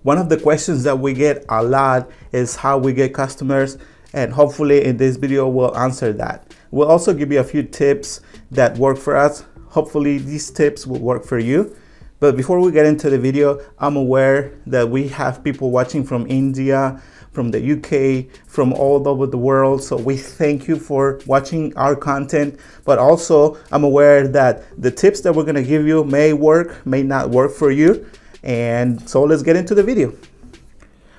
One of the questions that we get a lot is how we get customers, and hopefully in this video we'll answer that. We'll also give you a few tips that work for us. Hopefully these tips will work for you. But before we get into the video, I'm aware that we have people watching from India, from the UK, from all over the world. So we thank you for watching our content. But also I'm aware that the tips that we're gonna give you may work, may not work for you. And so let's get into the video.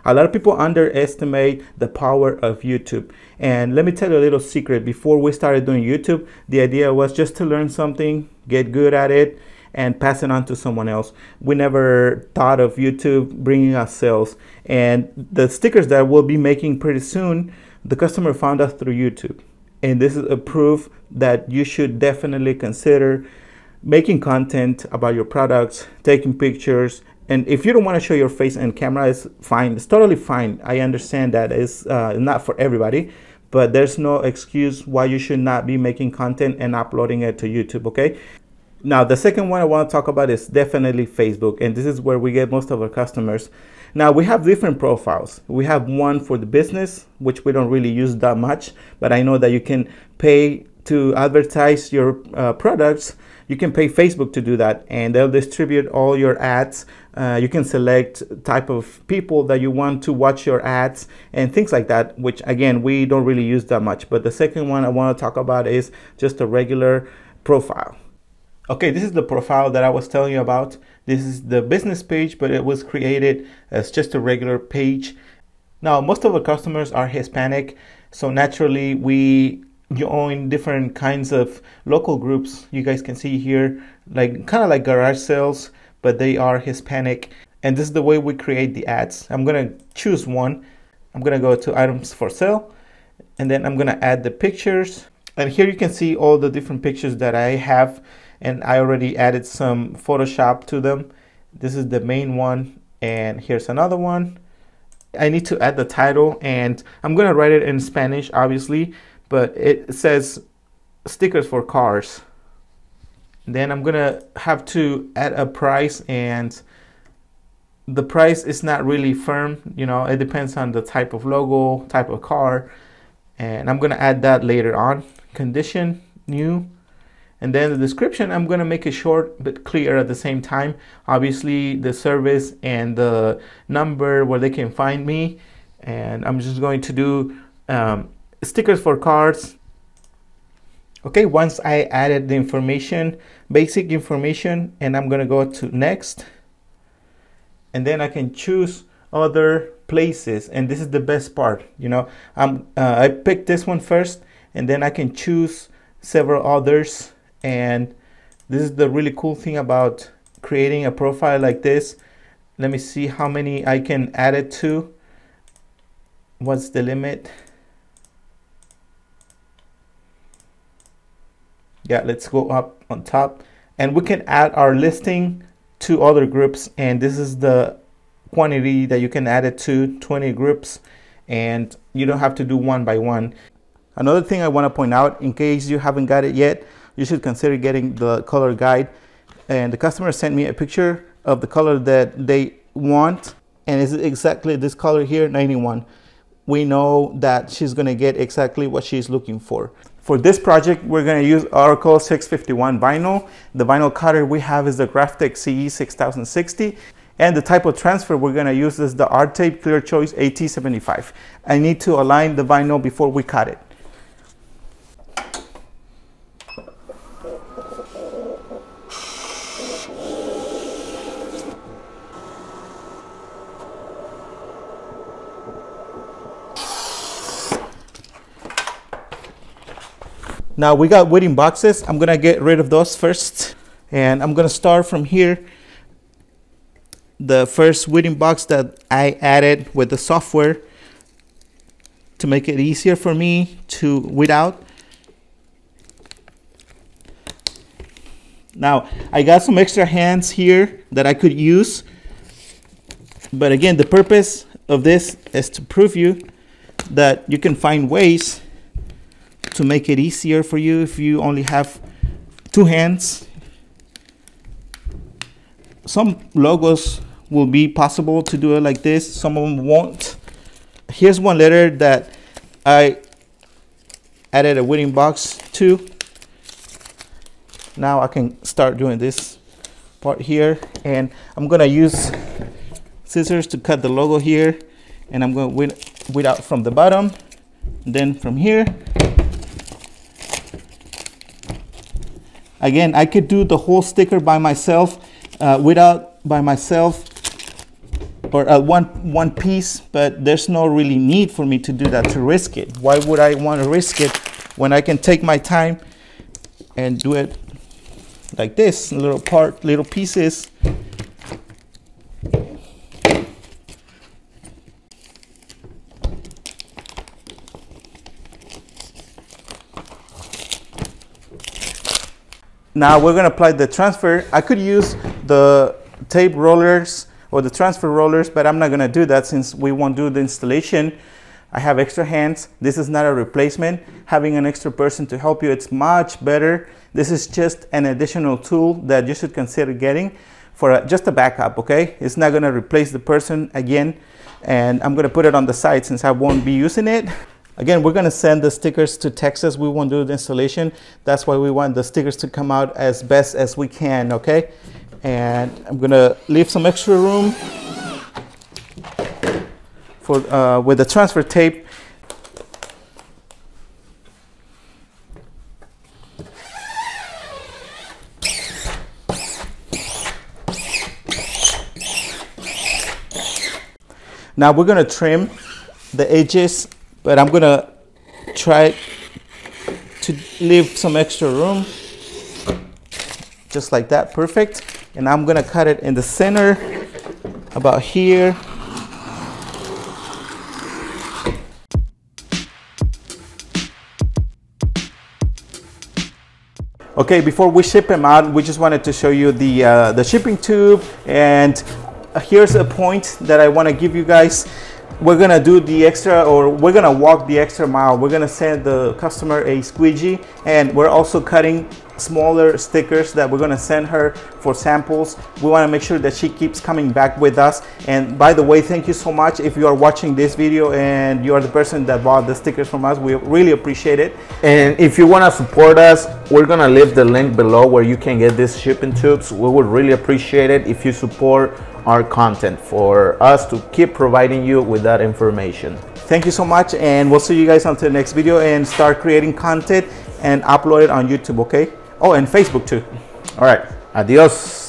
A lot of people underestimate the power of YouTube. And let me tell you a little secret. Before we started doing YouTube, the idea was just to learn something, get good at it, and pass it on to someone else. We never thought of YouTube bringing us sales. And the stickers that we'll be making pretty soon, the customer found us through YouTube. And this is a proof that you should definitely consider making content about your products, taking pictures. And if you don't want to show your face in camera, it's fine. It's totally fine. I understand that it's not for everybody, but there's no excuse why you should not be making content and uploading it to YouTube, okay? Now, the second one I want to talk about is definitely Facebook, and this is where we get most of our customers. Now, we have different profiles. We have one for the business, which we don't really use that much, but I know that you can pay to advertise your products. You can pay Facebook to do that, and they'll distribute all your ads. You can select type of people that you want to watch your ads and things like that, which again, we don't really use that much. But the second one I want to talk about is just a regular profile. Okay, this is the profile that I was telling you about. This is the business page, but it was created as just a regular page. Now, most of our customers are Hispanic, so naturally we join different kinds of local groups. You guys can see here, like kind of like garage sales, but they are Hispanic. And this is the way we create the ads. I'm gonna choose one. I'm gonna go to items for sale, and then I'm gonna add the pictures. And here you can see all the different pictures that I have, and I already added some Photoshop to them. This is the main one, and here's another one. I need to add the title, and I'm gonna write it in Spanish, obviously, but it says stickers for cars. Then I'm gonna have to add a price, and the price is not really firm, you know, it depends on the type of logo, type of car, and I'm gonna add that later on. Condition, new. And then the description, I'm gonna make it short but clear at the same time. Obviously the service and the number where they can find me. And I'm just going to do stickers for cars. Okay, once I added the information, basic information, and I'm gonna go to next. And then I can choose other places, and this is the best part, you know. I picked this one first, and then I can choose several others. And this is the really cool thing about creating a profile like this. Let me see how many I can add it to. What's the limit? Yeah, let's go up on top, and we can add our listing to other groups, and this is the quantity that you can add it to, 20 groups, and you don't have to do one by one. Another thing I want to point out, in case you haven't got it yet, you should consider getting the color guide. And the customer sent me a picture of the color that they want, and it's exactly this color here, 91. We know that she's going to get exactly what she's looking for. For this project, we're going to use Oracle 651 vinyl. The vinyl cutter we have is the Graphtec CE 6060. And the type of transfer we're going to use is the Art-Tape Clear Choice AT75. I need to align the vinyl before we cut it. Now we got wooden boxes. I'm gonna get rid of those first, and I'm gonna start from here. The first wooden box that I added with the software to make it easier for me to weed out. Now I got some extra hands here that I could use, but again, the purpose of this is to prove you that you can find ways to make it easier for you if you only have two hands. Some logos will be possible to do it like this. Some of them won't. Here's one letter that I added a weeding box to. Now I can start doing this part here, and I'm gonna use scissors to cut the logo here, and I'm going to weed out from the bottom, and then from here. Again, I could do the whole sticker by myself, without by myself, or one piece, but there's no really need for me to do that, to risk it. Why would I want to risk it when I can take my time and do it like this, little pieces. Now we're going to apply the transfer. I could use the tape rollers or the transfer rollers, but I'm not going to do that since we won't do the installation. I have extra hands. This is not a replacement. Having an extra person to help you, it's much better. This is just an additional tool that you should consider getting for just a backup, okay? It's not going to replace the person again, and I'm going to put it on the side since I won't be using it. Again, we're going to send the stickers to Texas. We won't do the installation. That's why we want the stickers to come out as best as we can, okay? And I'm going to leave some extra room for with the transfer tape. Now we're going to trim the edges, but I'm going to try to leave some extra room, just like that, perfect. And I'm going to cut it in the center, about here. Okay, before we ship them out, we just wanted to show you the shipping tube, and here's a point that I want to give you guys. We're gonna do the extra, or we're gonna walk the extra mile. We're gonna send the customer a squeegee, and we're also cutting smaller stickers that we're gonna send her for samples. We want to make sure that she keeps coming back with us. And by the way, thank you so much if you are watching this video and you are the person that bought the stickers from us. We really appreciate it. And if you want to support us, we're gonna leave the link below where you can get these shipping tubes. We would really appreciate it if you support our content for us to keep providing you with that information. Thank you so much, and we'll see you guys until the next video, and start creating content and upload it on YouTube, okay? Oh, and Facebook too. All right, adios.